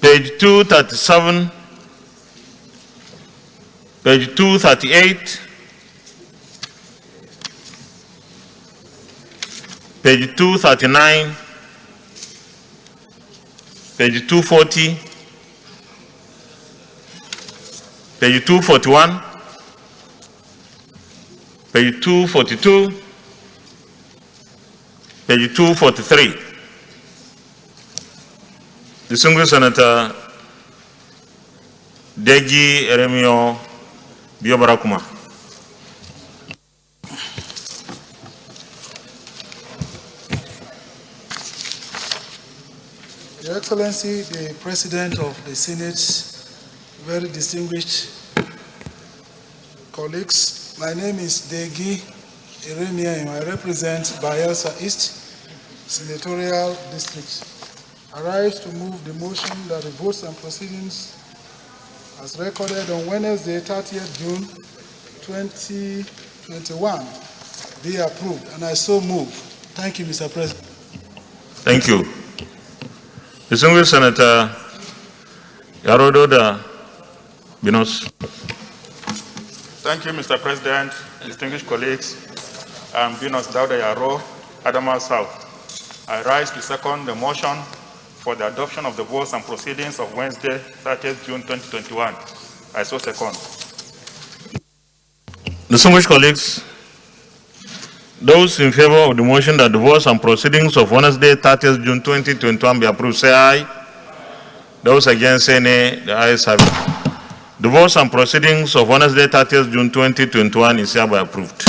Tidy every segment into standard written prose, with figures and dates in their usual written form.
page 237, page 238, page 239, page 240, page 241, page 242, page 243. Distinguished Senator Deji Eremio Biobarakuma. Your Excellency, the President of the Senate, very distinguished colleagues, my name is Deji Eremio. I represent Bayelsa East Senatorial District. I rise to move the motion that the votes and proceedings as recorded on Wednesday, 30th June 2021 be approved, and I so move. Thank you, Mr. President. Thank you. Distinguished Senator Yarododa Binos. Thank you, Mr. President, distinguished colleagues. I'm Binos Dauda Yaro, Adamawa South. I rise to second the motion for the adoption of the votes and proceedings of Wednesday, 30th June 2021. I so second. Distinguished colleagues, those in favor of the motion that the votes and proceedings of Wednesday, 30th June 2021 be approved, say aye. Those against, say nay. The ayes have it. The votes and proceedings of Wednesday, 30th June 2021 is hereby approved.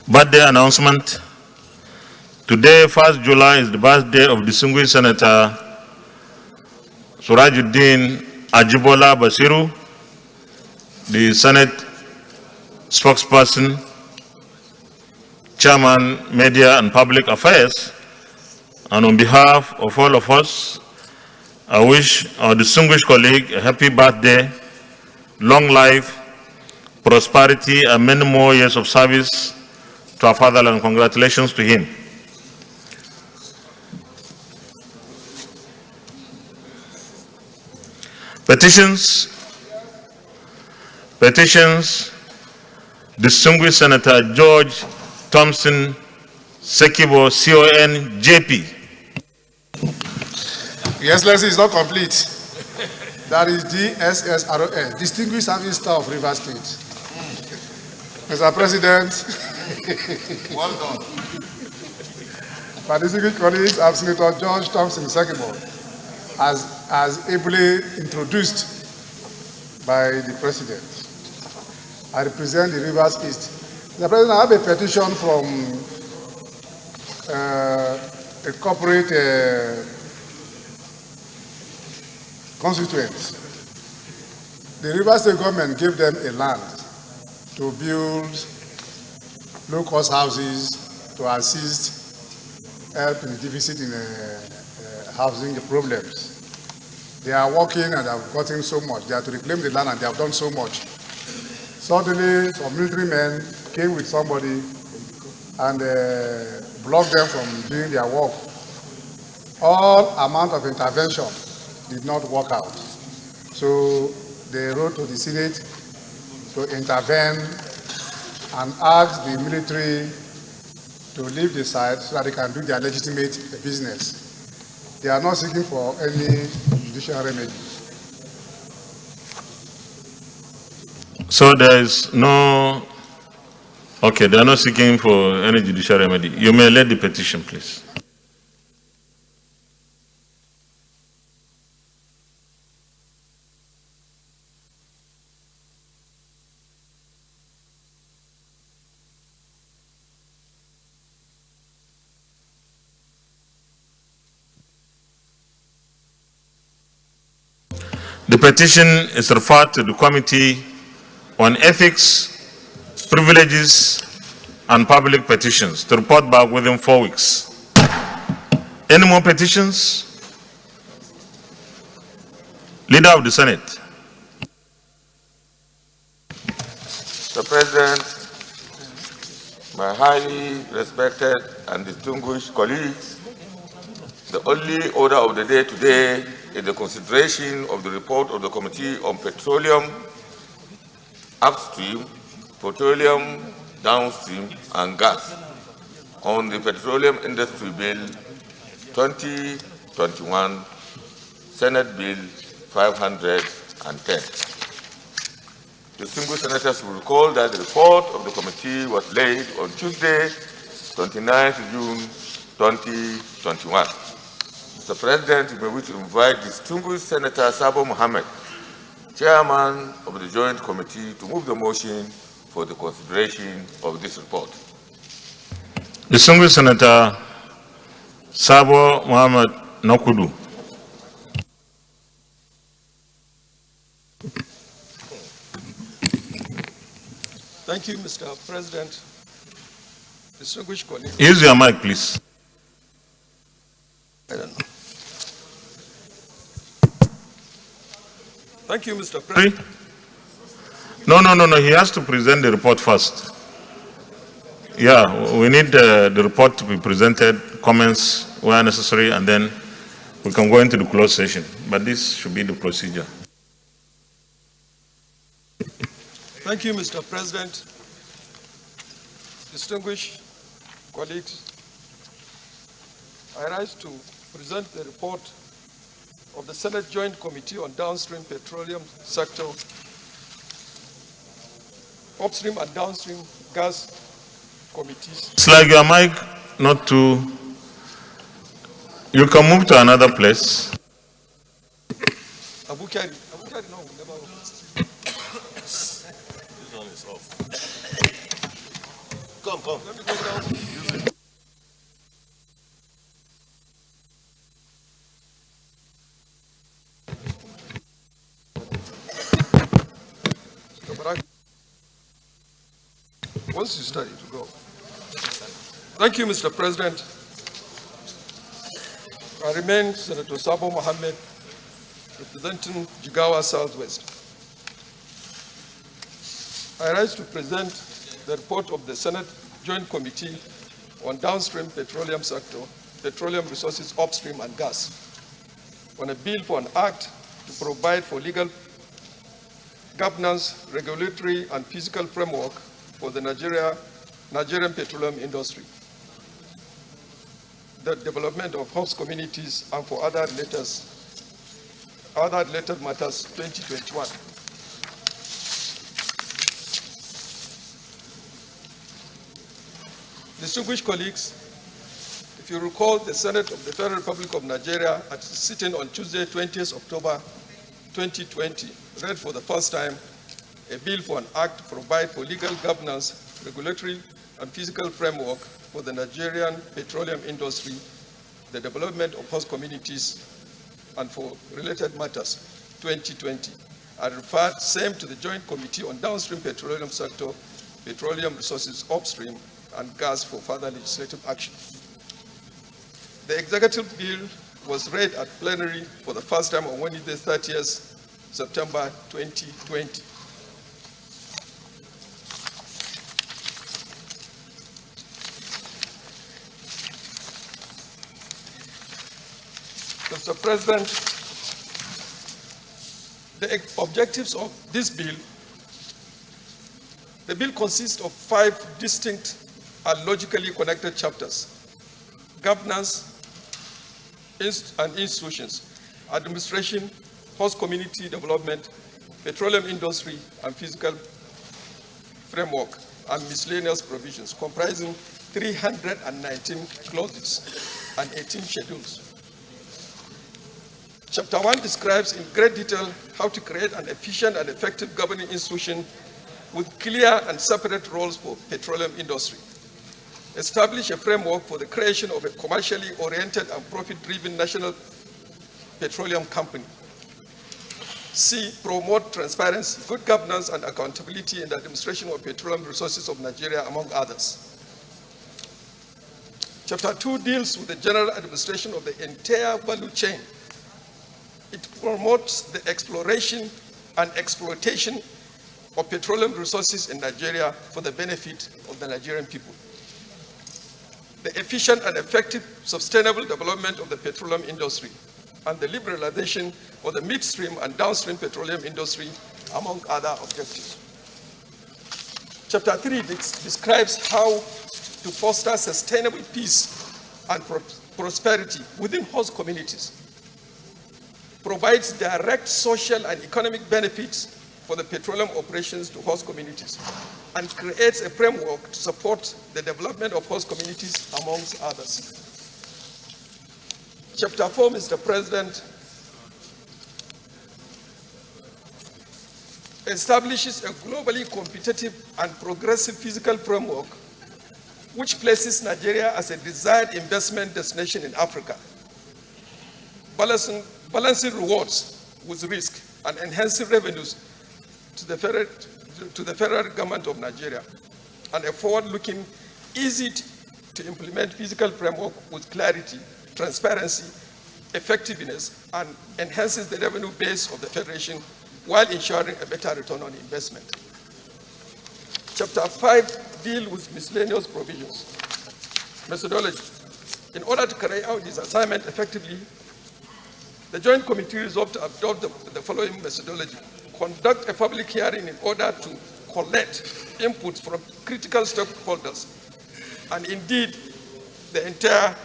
Birthday announcement. Today, 1st July, is the birthday of distinguished Senator Surajuddin Ajibola Basiru, the Senate spokesperson, Chairman, Media and Public Affairs. And on behalf of all of us, I wish our distinguished colleague a happy birthday, long life, prosperity, and many more years of service to our fatherland. Congratulations to him. Petitions. Distinguished Senator George Thompson Sekibo, CON, JP. Your Excellency is not complete. That is DSSROS, Distinguished Service Staff of Rivers State. Mr. President, Well done. my distinguished colleagues, I'm Senator George Thompson Sekibo, as ably introduced by the President. I represent the Rivers East. Mr. President, I have a petition from a corporate constituent. The Rivers State government gave them a land to build low-cost houses to assist, help in the deficit in housing problems. They are working and have gotten so much. They have to reclaim the land and they have done so much. Suddenly, some military men came with somebody and blocked them from doing their work. All amount of intervention did not work out. So they wrote to the Senate to intervene and ask the military to leave the site so that they can do their legitimate business. They are not seeking for any judicial remedy. So there is no, okay, they are not seeking for any judicial remedy. You may lead the petition, please. The petition is referred to the Committee on Ethics, Privileges, and Public Petitions to report back within 4 weeks. Any more petitions? Leader of the Senate. Mr. President, my highly respected and distinguished colleagues, the only order of the day today is the consideration of the report of the Committee on Petroleum Upstream, Petroleum Downstream, and Gas on the Petroleum Industry Bill 2021, Senate Bill 510. Distinguished senators will recall that the report of the committee was laid on Tuesday, 29th June 2021. Mr. President, you may wish to invite distinguished Senator Sabo Mohammed, Chairman of the Joint Committee, to move the motion for the consideration of this report. Distinguished Senator Sabo Mohammed Nokudu. Thank you, Mr. President. Distinguished colleagues. Use your mic, please. I don't know. Thank you, Mr. President. No. He has to present the report first. Yeah, we need the report to be presented, comments where necessary, and then we can go into the closed session. But this should be the procedure. Thank you, Mr. President. Distinguished colleagues, I rise to present the report of the Senate Joint Committee on Downstream Petroleum Sector, Upstream and Downstream Gas Committees. It's like your mic not to... You can move to another place. Abukari, no, never. This one is off. Come. Let me go down. Once you start, to go. Thank you, Mr. President. I remain Senator Sabo Mohammed, representing Jigawa Southwest. I rise to present the report of the Senate Joint Committee on Downstream Petroleum Sector, Petroleum Resources Upstream and Gas, on a bill for an act to provide for legal governance, regulatory, and physical framework for the Nigerian petroleum industry, the development of host communities, and for other related matters 2021. Distinguished colleagues, if you recall, the Senate of the Federal Republic of Nigeria at sitting on Tuesday, 20th October 2020, read for the first time a bill for an act to provide for legal governance, regulatory, and physical framework for the Nigerian petroleum industry, the development of host communities, and for related matters, 2020. I referred same to the Joint Committee on Downstream Petroleum Sector, Petroleum Resources Upstream, and Gas for further legislative action. The executive bill was read at plenary for the first time on Wednesday, 30th September 2020. Mr. President, the objectives of this bill, the bill consists of 5 distinct and logically connected chapters: governance and institutions, administration, host community development, petroleum industry and physical framework, and miscellaneous provisions, comprising 319 clauses and 18 schedules. Chapter 1 describes in great detail how to create an efficient and effective governing institution with clear and separate roles for petroleum industry. Establish a framework for the creation of a commercially oriented and profit-driven national petroleum company. C, promote transparency, good governance, and accountability in the administration of petroleum resources of Nigeria, among others. Chapter 2 deals with the general administration of the entire value chain It promotes the exploration and exploitation of petroleum resources in Nigeria for the benefit of the Nigerian people. The efficient and effective sustainable development of the petroleum industry and the liberalization of the midstream and downstream petroleum industry, among other objectives. Chapter 3 describes how to foster sustainable peace and prosperity within host communities, provides direct social and economic benefits for the petroleum operations to host communities, and creates a framework to support the development of host communities, amongst others. Chapter 4, Mr. President, establishes a globally competitive and progressive physical framework which places Nigeria as a desired investment destination in Africa, balancing rewards with risk and enhancing revenues to the federal government of Nigeria, and a forward-looking, easy-to-implement physical framework with clarity, transparency, effectiveness, and enhances the revenue base of the Federation while ensuring a better return on investment. Chapter 5 deals with miscellaneous provisions. Methodology. In order to carry out this assignment effectively, the Joint Committee resolved to adopt the following methodology. Conduct a public hearing in order to collect inputs from critical stakeholders, and indeed the entire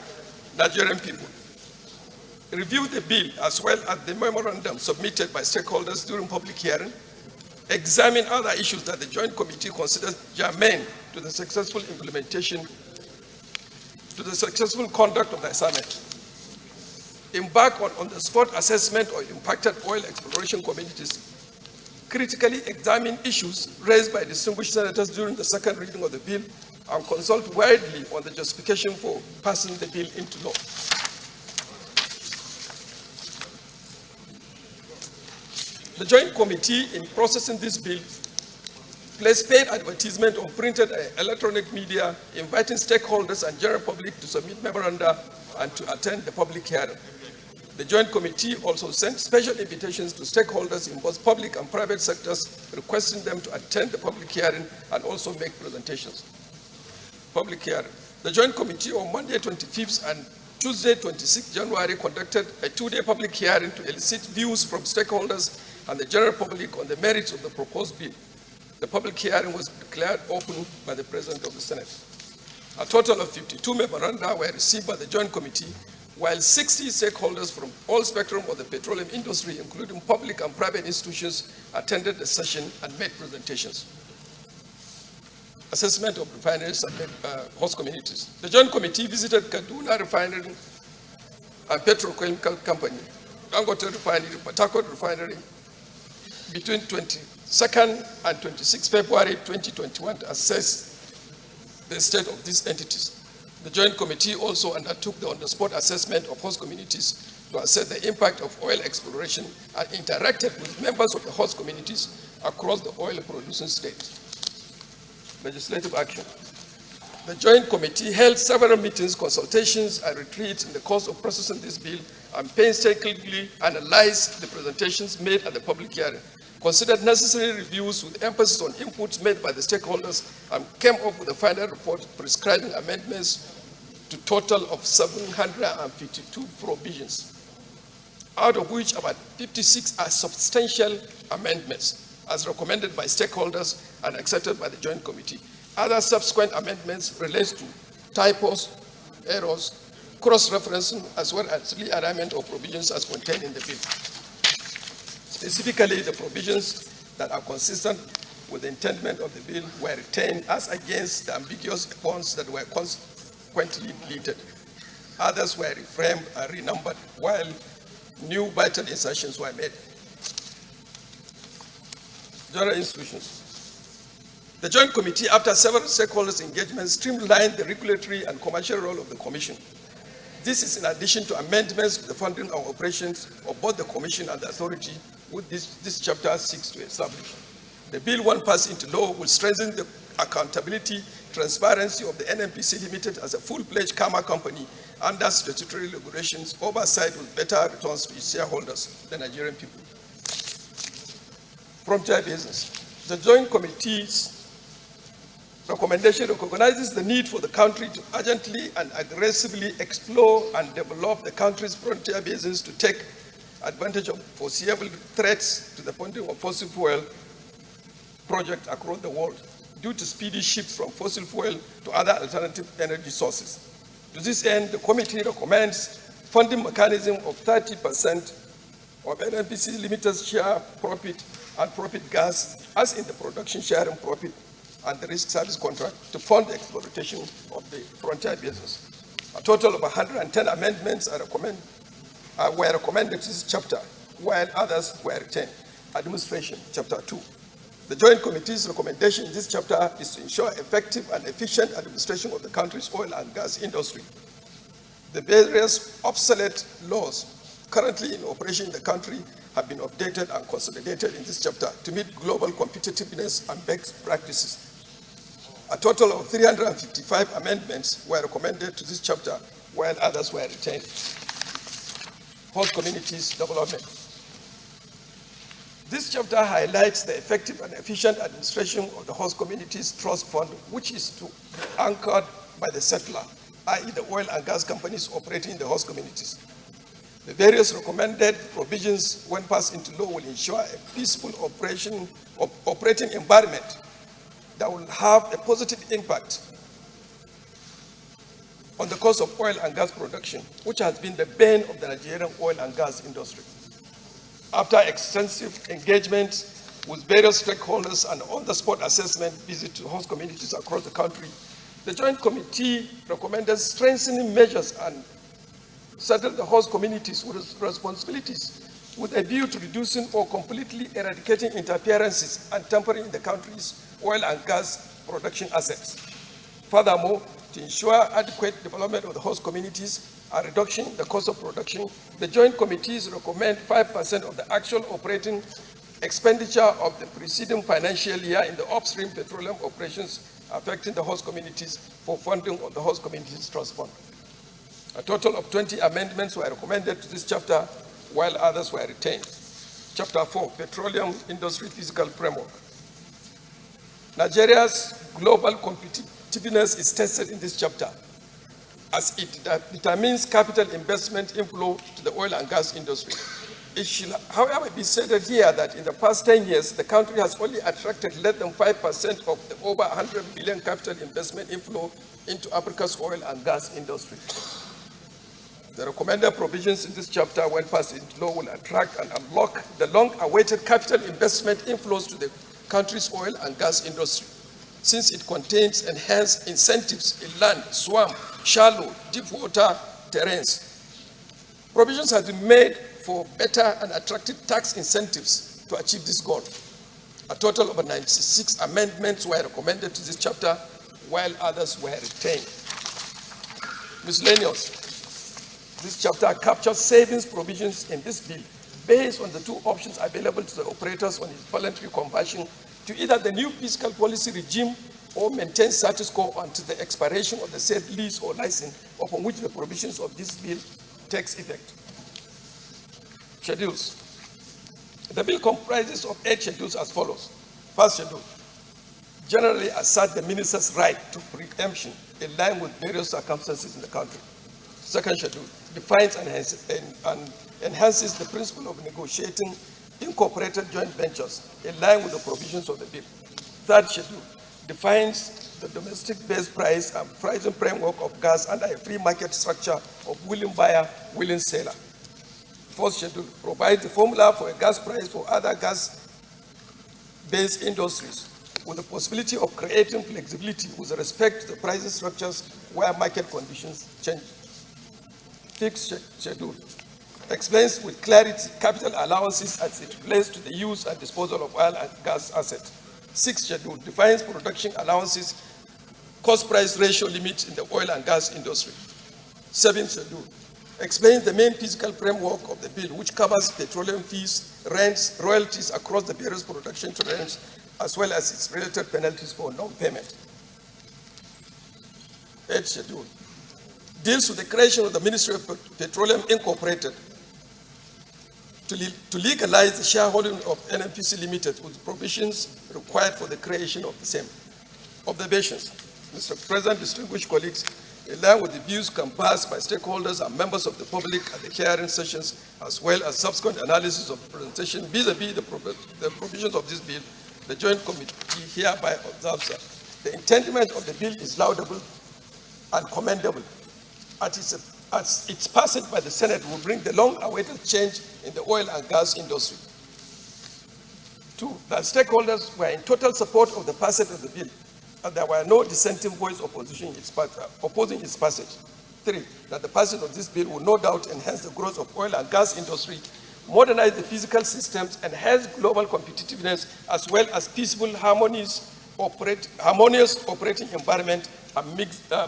Nigerian people. Review the bill as well as the memorandum submitted by stakeholders during public hearing. Examine other issues that the Joint Committee considers germane to the successful implementation, to the successful conduct of the assignment. Embark on on-the-spot assessment of impacted oil exploration communities. Critically examine issues raised by distinguished senators during the second reading of the bill, and consult widely on the justification for passing the bill into law. The Joint Committee, in processing this bill, placed paid advertisement on printed and electronic media, inviting stakeholders and general public to submit memoranda and to attend the public hearing. The Joint Committee also sent special invitations to stakeholders in both public and private sectors, requesting them to attend the public hearing and also make presentations. Public hearing. The Joint Committee on Monday 25th and Tuesday 26th January conducted a two-day public hearing to elicit views from stakeholders and the general public on the merits of the proposed bill. The public hearing was declared open by the President of the Senate. A total of 52 memoranda were received by the Joint Committee, while 60 stakeholders from all spectrum of the petroleum industry, including public and private institutions, attended the session and made presentations. Assessment of refineries and host communities. The Joint Committee visited Kaduna Refinery and Petrochemical Company, Dangote Refinery, Port Refinery, between 22nd and 26 February 2021 to assess the state of these entities. The Joint Committee also undertook the on-the-spot assessment of host communities to assess the impact of oil exploration and interacted with members of the host communities across the oil-producing states. Legislative action. The Joint Committee held several meetings, consultations, and retreats in the course of processing this bill, and painstakingly analyzed the presentations made at the public hearing, considered necessary reviews with emphasis on inputs made by the stakeholders, and came up with a final report prescribing amendments to total of 752 provisions, out of which about 56 are substantial amendments, as recommended by stakeholders and accepted by the Joint Committee. Other subsequent amendments relate to typos, errors, cross-referencing, as well as realignment of provisions as contained in the bill. Specifically, the provisions that are consistent with the intendment of the bill were retained as against the ambiguous ones that were consequently deleted. Others were reframed and renumbered, while new vital insertions were made. General institutions. The Joint Committee, after several stakeholders' engagements, streamlined the regulatory and commercial role of the Commission. This is in addition to amendments to the funding and operations of both the Commission and the authority, which this chapter seeks to establish. The bill, when passed into law, will strengthen the accountability, transparency of the NNPC Limited as a full-fledged Karma company under statutory regulations, oversight with better returns to its shareholders, the Nigerian people. Frontier business. The Joint Committee's recommendation recognizes the need for the country to urgently and aggressively explore and develop the country's frontier business to take advantage of foreseeable threats to the funding of fossil fuel projects across the world due to speedy shifts from fossil fuel to other alternative energy sources. To this end, the committee recommends funding mechanism of 30% of NNPC Limited's share profit and profit gas as in the production sharing profit and the risk service contract to fund the exploitation of the frontier business. A total of 110 amendments were recommended to this chapter, while others were retained. Administration, Chapter 2. The Joint Committee's recommendation in this chapter is to ensure effective and efficient administration of the country's oil and gas industry. The various obsolete laws currently in operation in the country have been updated and consolidated in this chapter to meet global competitiveness and best practices. A total of 355 amendments were recommended to this chapter, while others were retained. Host communities development. This chapter highlights the effective and efficient administration of the host communities trust fund, which is to be anchored by the settler, i.e. the oil and gas companies operating in the host communities. The various recommended provisions, when passed into law, will ensure a peaceful operating environment that will have a positive impact on the cost of oil and gas production, which has been the bane of the Nigerian oil and gas industry. After extensive engagement with various stakeholders and on-the-spot assessment visit to host communities across the country, the Joint Committee recommended strengthening measures and settle the host communities with responsibilities with a view to reducing or completely eradicating interferences and tampering in the country's oil and gas production assets. Furthermore, to ensure adequate development of the host communities and reduction in the cost of production, the Joint Committees recommend 5% of the actual operating expenditure of the preceding financial year in the upstream petroleum operations affecting the host communities for funding of the host communities trust fund. A total of 20 amendments were recommended to this chapter, while others were retained. Chapter 4, Petroleum Industry Physical Framework. Nigeria's global competitiveness is tested in this chapter, as it determines capital investment inflow to the oil and gas industry. It should, however, be stated here that in the past 10 years, the country has only attracted less than 5% of the over 100 billion capital investment inflow into Africa's oil and gas industry. The recommended provisions in this chapter, when passed into law, will attract and unlock the long-awaited capital investment inflows to the country's oil and gas industry, since it contains enhanced incentives in land, swamp, shallow, deep water terrains. Provisions have been made for better and attractive tax incentives to achieve this goal. A total of 96 amendments were recommended to this chapter, while others were retained. Miscellaneous. This chapter captures savings provisions in this bill based on the two options available to the operators on its voluntary conversion to either the new fiscal policy regime or maintain status quo until the expiration of the said lease or license upon which the provisions of this bill takes effect. Schedules. The bill comprises of 8 schedules as follows. First schedule, generally assert the minister's right to preemption in line with various circumstances in the country. Second schedule, defines and enhances the principle of negotiating incorporated joint ventures in line with the provisions of the bill. Third schedule, defines the domestic-based price and pricing framework of gas under a free market structure of willing buyer, willing seller. Fourth schedule, provides the formula for a gas price for other gas-based industries with the possibility of creating flexibility with respect to the pricing structures where market conditions change. Fifth schedule, explains with clarity capital allowances as it relates to the use and disposal of oil and gas assets. Sixth schedule, defines production allowances, cost price ratio limits in the oil and gas industry. Seventh schedule, explains the main physical framework of the bill, which covers petroleum fees, rents, royalties across the various production terrains, as well as its related penalties for non-payment. Eighth schedule, deals with the creation of the Ministry of Petroleum Incorporated to legalize the shareholding of NNPC Limited with provisions required for the creation of the same. Observations. Mr. President, distinguished colleagues, in line with the views canvassed by stakeholders and members of the public at the hearing sessions, as well as subsequent analysis of the presentation vis-a-vis the provisions of this bill, the Joint Committee hereby observes that the intent of the bill is laudable and commendable. As its passage by the Senate will bring the long-awaited change in the oil and gas industry. Two, that stakeholders were in total support of the passage of the bill, and there were no dissenting voice opposing its passage. Three, that the passage of this bill will no doubt enhance the growth of oil and gas industry, modernize the physical systems, enhance global competitiveness, as well as peaceful, harmonious operating environment and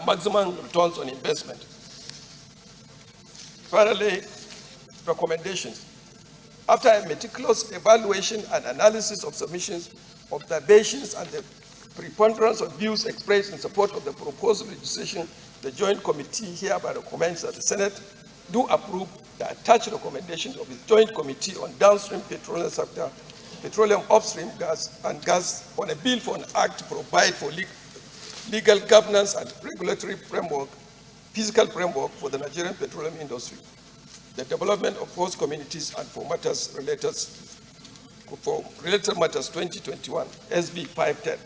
maximum returns on investment. Finally, recommendations. After a meticulous evaluation and analysis of submissions, observations, and the preponderance of views expressed in support of the proposed legislation, the Joint Committee hereby recommends that the Senate do approve the attached recommendations of the Joint Committee on Downstream Petroleum Sector, Petroleum Upstream Gas and Gas on a bill for an act to provide for legal governance and regulatory framework, physical framework for the Nigerian petroleum industry, the development of host communities, and for related matters 2021, SB 510.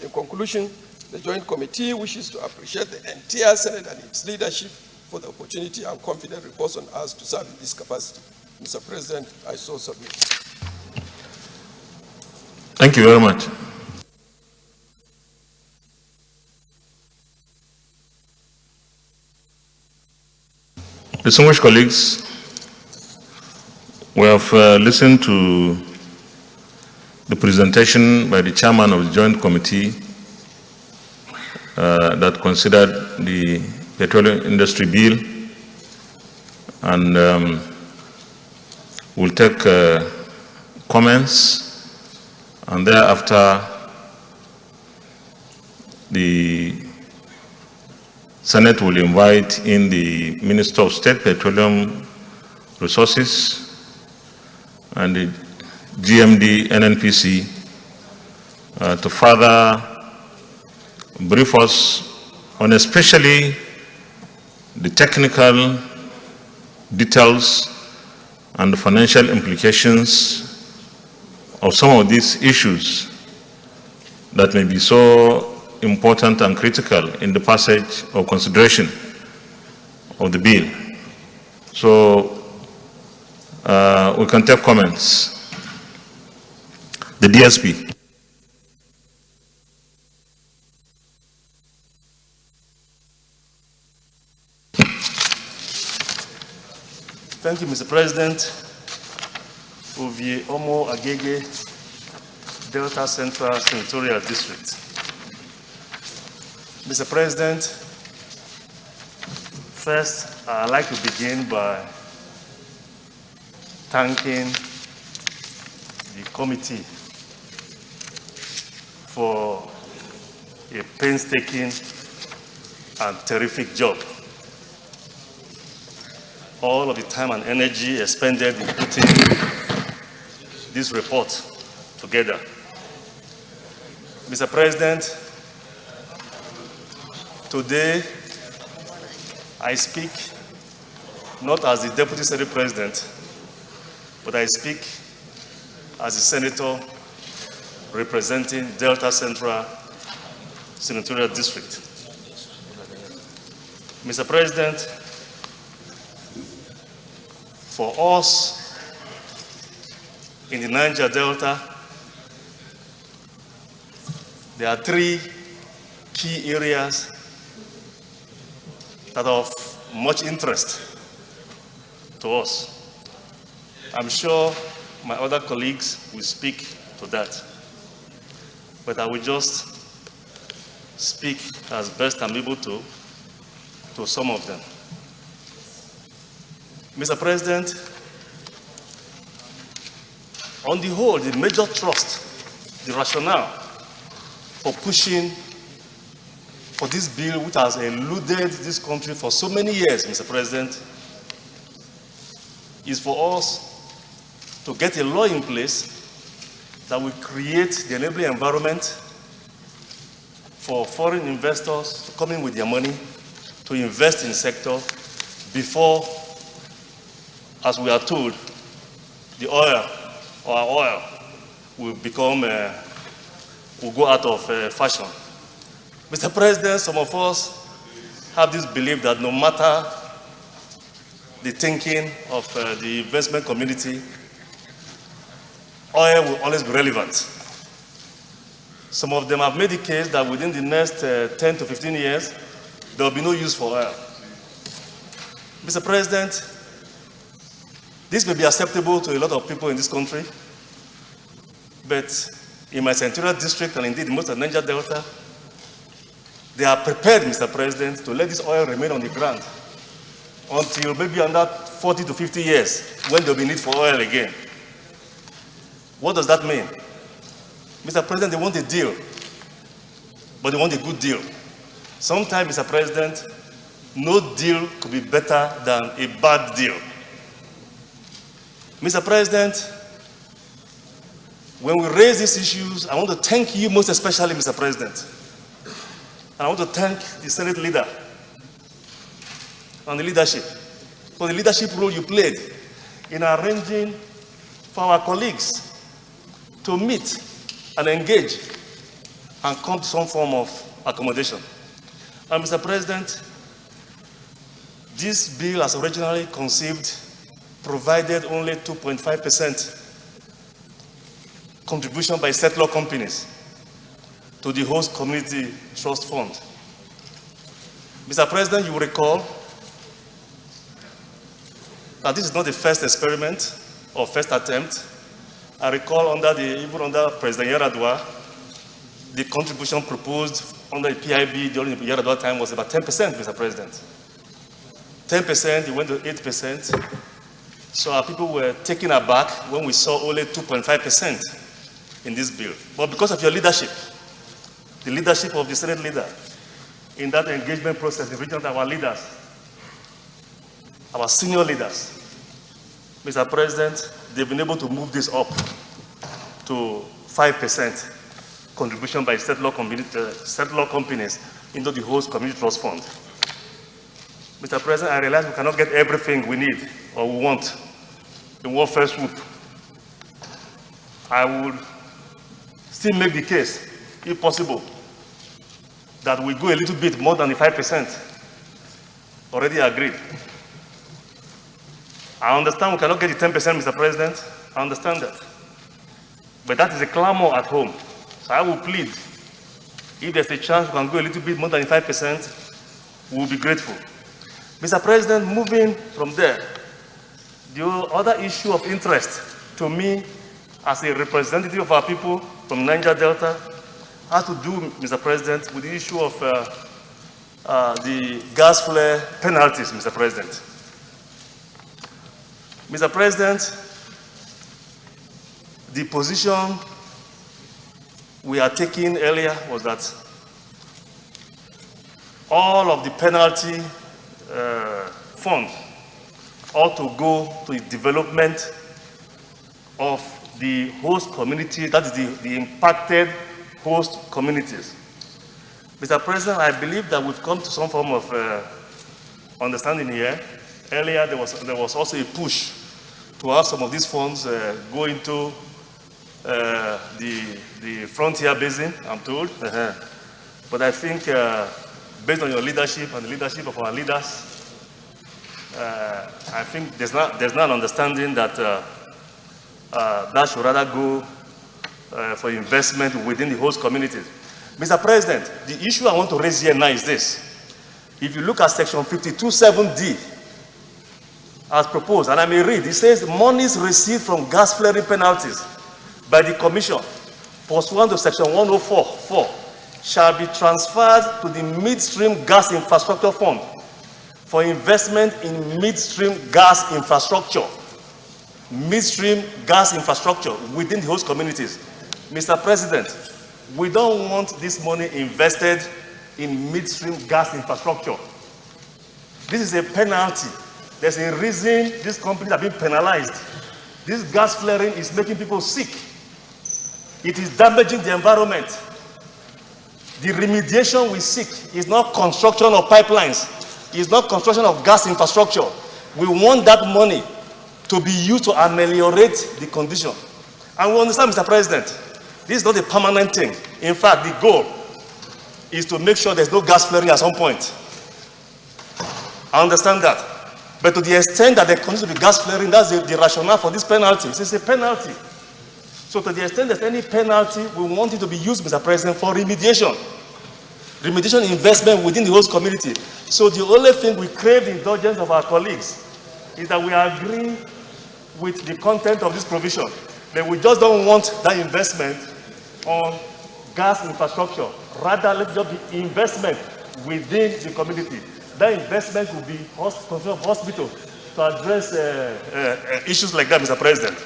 In conclusion, the Joint Committee wishes to appreciate the entire Senate and its leadership for the opportunity and confident reports on us to serve in this capacity. Mr. President, I so submit. Thank you very much. Distinguished colleagues, we have listened to the presentation by the chairman of the Joint Committee that considered the petroleum industry bill, and we'll take comments, and thereafter the Senate will invite in the Minister of State Petroleum Resources and the GMD NNPC to further brief us on especially the technical details and the financial implications of some of these issues that may be so important and critical in the passage or consideration of the bill. So we can take comments. The DSP. Thank you, Mr. President. Ovie Omo Agege, Delta Central Senatorial District. Mr. President, first, I'd like to begin by thanking the committee for a painstaking and terrific job. All of the time and energy expended in putting this report together. Mr. President, today I speak not as the Deputy Senate President, but I speak as a senator representing Delta Central Senatorial District. Mr. President, for us in the Niger Delta, there are three key areas that are of much interest to us. I'm sure my other colleagues will speak to that, but I will just speak as best I'm able to some of them. Mr. President, on the whole, the major thrust, the rationale for pushing for this bill which has eluded this country for so many years, Mr. President, is for us to get a law in place that will create the enabling environment for foreign investors to come in with their money to invest in the sector before, as we are told, the oil or our oil will become, will go out of fashion. Mr. President, some of us have this belief that no matter the thinking of the investment community, oil will always be relevant. Some of them have made the case that within the next 10 to 15 years, there will be no use for oil. Mr. President, this may be acceptable to a lot of people in this country, but in my senatorial district and indeed most of Niger Delta, they are prepared, Mr. President, to let this oil remain on the ground until maybe under 40 to 50 years when there will be need for oil again. What does that mean? Mr. President, they want a deal, but they want a good deal. Sometimes, Mr. President, no deal could be better than a bad deal. Mr. President, when we raise these issues, I want to thank you most especially, Mr. President. And I want to thank the Senate leader and the leadership for the leadership role you played in arranging for our colleagues to meet and engage and come to some form of accommodation. And Mr. President, this bill as originally conceived provided only 2.5% contribution by settler companies to the host community trust fund. Mr. President, you will recall that this is not the first experiment or first attempt. I recall even under President Yaradua, the contribution proposed under the PIB during the Yaradua time was about 10%, Mr. President. 10%, it went to 8%. So our people were taken aback when we saw only 2.5% in this bill. But because of your leadership, the leadership of the Senate leader in that engagement process, the region of our leaders, our senior leaders, Mr. President, they've been able to move this up to 5% contribution by settler companies into the host community trust fund. Mr. President, I realize we cannot get everything we need or we want in one fell swoop. I would still make the case, if possible, that we go a little bit more than the 5% already agreed. I understand we cannot get the 10%, Mr. President. I understand that. But that is a clamor at home. So I will plead, if there's a chance we can go a little bit more than 5%, we will be grateful. Mr. President, moving from there, the other issue of interest to me as a representative of our people from Niger Delta has to do, Mr. President, with the issue of the gas flare penalties, Mr. President. Mr. President, the position we are taking earlier was that all of the penalty funds ought to go to the development of the host community, that is the impacted host communities. Mr. President, I believe that we've come to some form of understanding here. Earlier, there was also a push to have some of these funds go into the frontier basin, I'm told. But I think based on your leadership and the leadership of our leaders, I think there's not an understanding that that should rather go for investment within the host communities. Mr. President, the issue I want to raise here now is this. If you look at section 52.7D, as proposed, and I may read, it says monies received from gas flaring penalties by the Commission, pursuant to section 104.4, shall be transferred to the midstream gas infrastructure fund for investment in midstream gas infrastructure. Midstream gas infrastructure within the host communities. Mr. President, we don't want this money invested in midstream gas infrastructure. This is a penalty. There's a reason these companies are being penalized. This gas flaring is making people sick. It is damaging the environment. The remediation we seek is not construction of pipelines. It's not construction of gas infrastructure. We want that money to be used to ameliorate the condition. And we understand, Mr. President, this is not a permanent thing. In fact, the goal is to make sure there's no gas flaring at some point. I understand that. But to the extent that there continues to be gas flaring, that's the rationale for this penalty. It's a penalty. So to the extent there's any penalty, we want it to be used, Mr. President, for remediation. Remediation investment within the host community. So the only thing we crave the indulgence of our colleagues is that we agree with the content of this provision. But we just don't want that investment on gas infrastructure. Rather, let's just be investment within the community. That investment will be construction of hospital to address issues like that, Mr. President.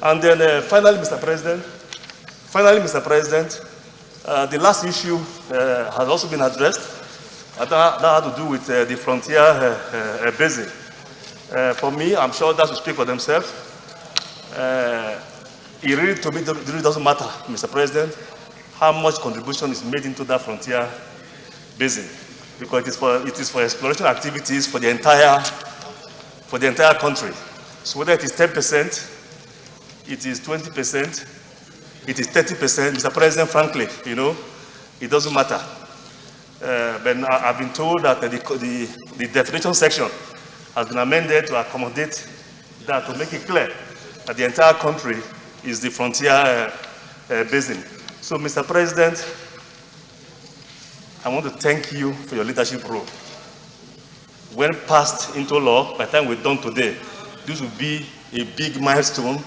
And then finally, Mr. President, the last issue has also been addressed. That had to do with the frontier basin. For me, I'm sure that should speak for themselves. It really, to me, it really doesn't matter, Mr. President, how much contribution is made into that frontier basin, because it is for exploration activities for the entire country. So whether it is 10%, it is 20%, it is 30%, Mr. President, frankly, it doesn't matter. But I've been told that the definition section has been amended to accommodate that, to make it clear that the entire country is the frontier basin. So, Mr. President, I want to thank you for your leadership role. When passed into law, by the time we're done today, this will be a big milestone,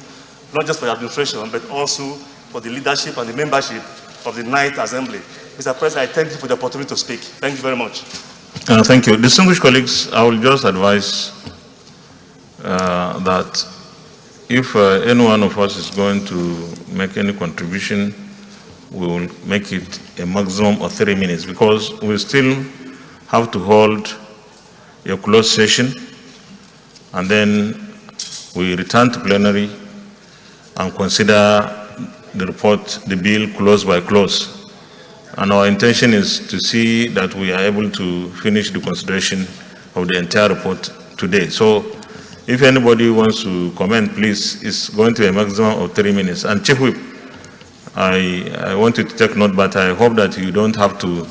not just for the administration, but also for the leadership and the membership of the Ninth Assembly. Mr. President, I thank you for the opportunity to speak. Thank you very much. Thank you. Distinguished colleagues, I will just advise that if any one of us is going to make any contribution, we will make it a maximum of 3 minutes, because we still have to hold a closed session, and then we return to plenary and consider the report, the bill, close by close. And our intention is to see that we are able to finish the consideration of the entire report today. So if anybody wants to comment, please, it's going to be a maximum of 3 minutes. And Chief Whip, I want you to take note, but I hope that you don't have to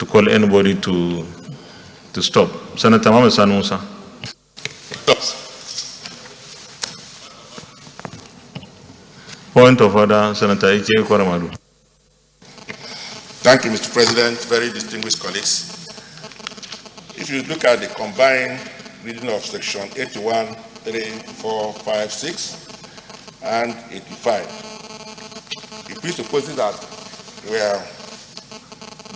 call anybody to stop. Senator Mohamed Sani Musa. Point of order, Senator Ike Kwaramadu. Thank you, Mr. President, very distinguished colleagues. If you look at the combined reading of section 81, 3, 4, 5, 6, and 85, it presupposes that we are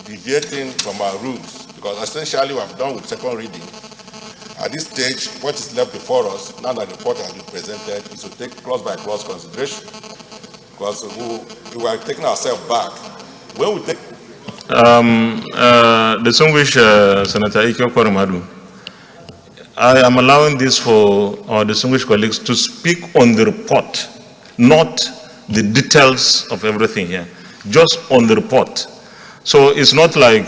deviating from our rules, because essentially we have done with second reading. At this stage, what is left before us, now that the report has been presented, is to take clause by clause consideration, because we are taking ourselves back. When we take distinguished Senator Ike Kwaramadu, I am allowing this for our distinguished colleagues to speak on the report, not the details of everything here, just on the report. So it's not like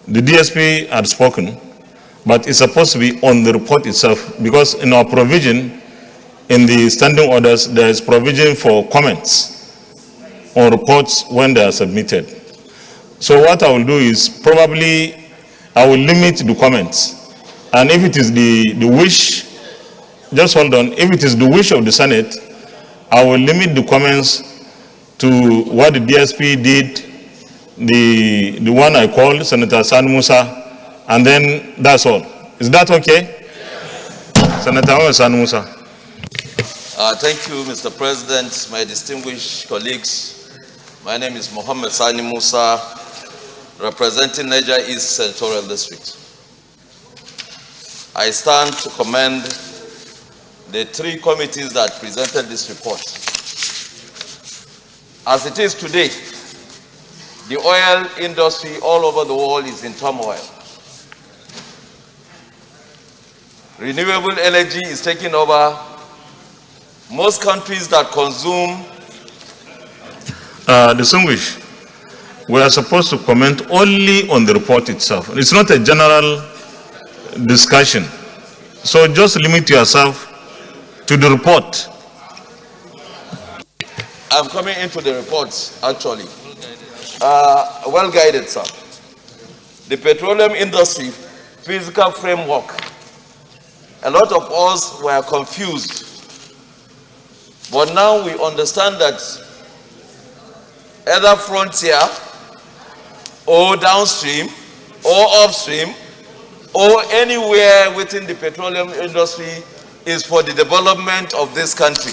the DSP had spoken, but it's supposed to be on the report itself, because in our provision, in the standing orders, there is provision for comments on reports when they are submitted. So what I will do is probably I will limit the comments. And if it is the wish, just hold on, if it is the wish of the Senate, I will limit the comments to what the DSP did, the one I called Senator Sani Musa, and then that's all. Is that okay? Yes. Senator Sani Musa. Thank you, Mr. President, my distinguished colleagues. My name is Mohammed Sani Musa, representing Niger East Senatorial District. I stand to commend the 3 committees that presented this report. As it is today, The oil industry all over the world is in turmoil. Renewable energy is taking over. Most countries that consume. Distinguished, we are supposed to comment only on the report itself. It's not a general discussion. So just limit yourself to the report. I'm coming into the reports, actually. Well guided, sir. The petroleum industry physical framework. A lot of us were confused. But now we understand that either frontier or downstream or upstream or anywhere within the petroleum industry is for the development of this country.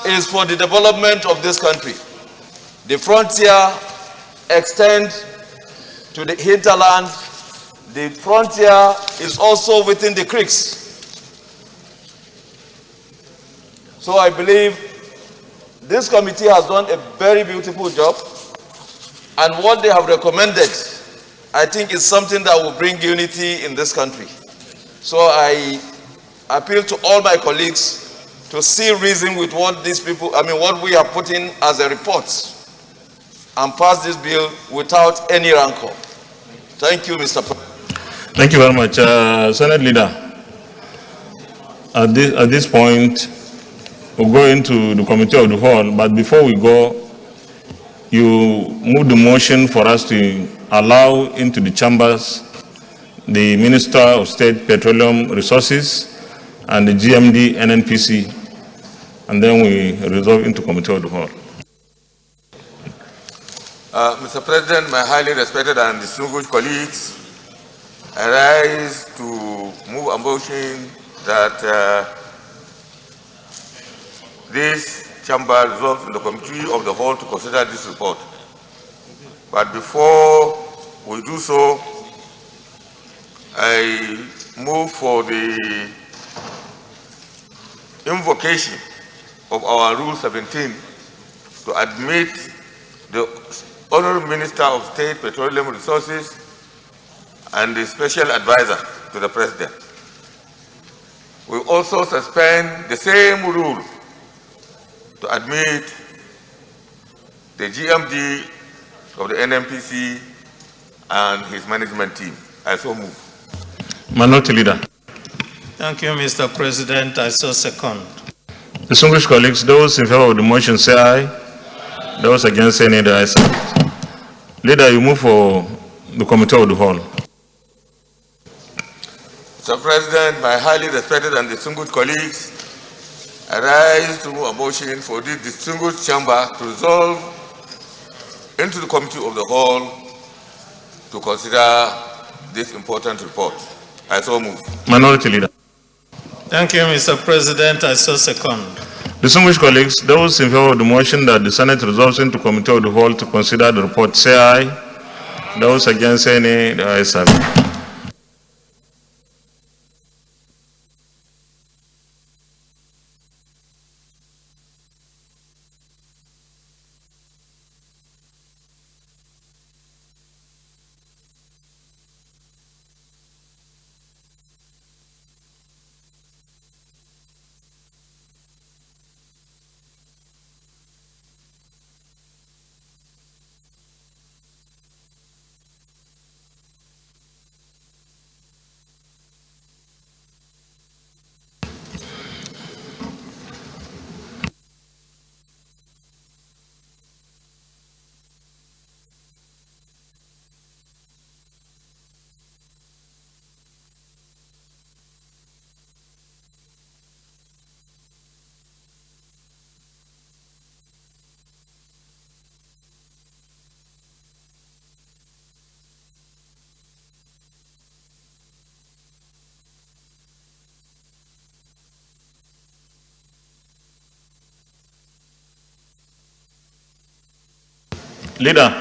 Is for the development of this country. The frontier extends to the hinterland. The frontier is also within the creeks. So I believe this committee has done a very beautiful job, and what they have recommended, I think, is something that will bring unity in this country. So I appeal to all my colleagues to see reason with what these people, what we are putting as a report, and pass this bill without any rancor. Thank you, Mr. President. Thank you very much. Senate Leader, at this point, we'll go into the committee of the whole, but before we go, you move the motion for us to allow into the chambers the Minister of State Petroleum Resources and the GMD NNPC, and then we resolve into committee of the whole. Mr. President, my highly respected and distinguished colleagues, I rise to move a motion that this chamber resolves in the committee of the whole to consider this report. But before we do so, I move for the invocation of our Rule 17 to admit the Honorable Minister of State Petroleum Resources and the Special Advisor to the President. We also suspend the same rule to admit the GMD of the NNPC and his management team. I so move. Minority Leader. Thank you, Mr. President. I so second. Distinguished colleagues, those in favor of the motion say aye. Those against say nay, the ayes have it. Leader, you move for the committee of the whole. Mr. President, my highly respected and distinguished colleagues, I rise to move a motion for this distinguished chamber to resolve into the committee of the whole to consider this important report. I so move. Minority Leader. Thank you, Mr. President. I so second. Distinguished colleagues, those in favor of the motion that the Senate resolves into committee of the whole to consider the report say aye. Those against say nay, the ayes have it. Leader.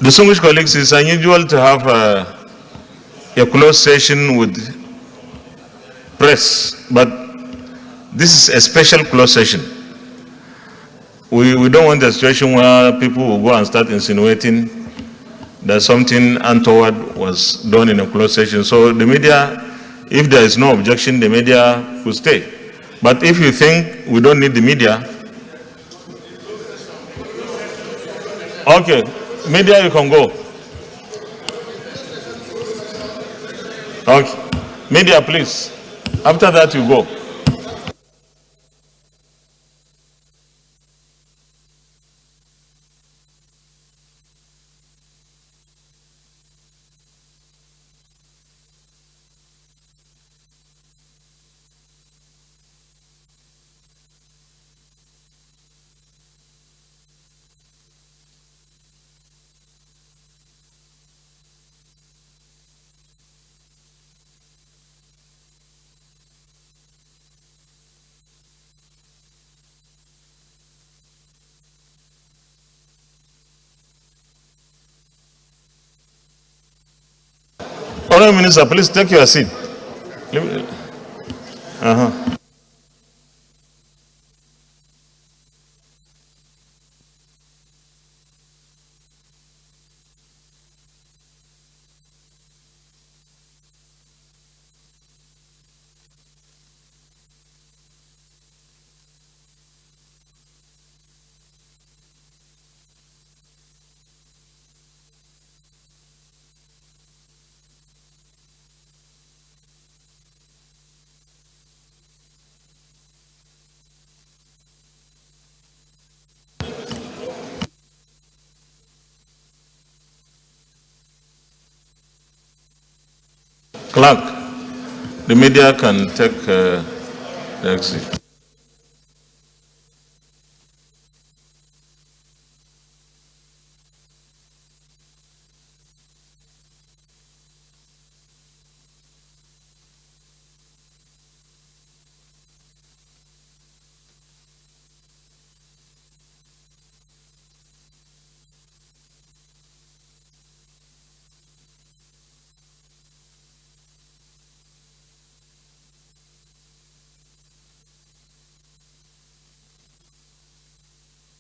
Distinguished colleagues, it's unusual to have a closed session with press, but this is a special closed session. We don't want a situation where people will go and start insinuating that something untoward was done in a closed session. So the media, if there is no objection, the media will stay. But if you think we don't need the media, okay, media, you can go. Okay, media, please. After that, you go. Honourable Minister, please take your seat. Clerk, the media can take the exit.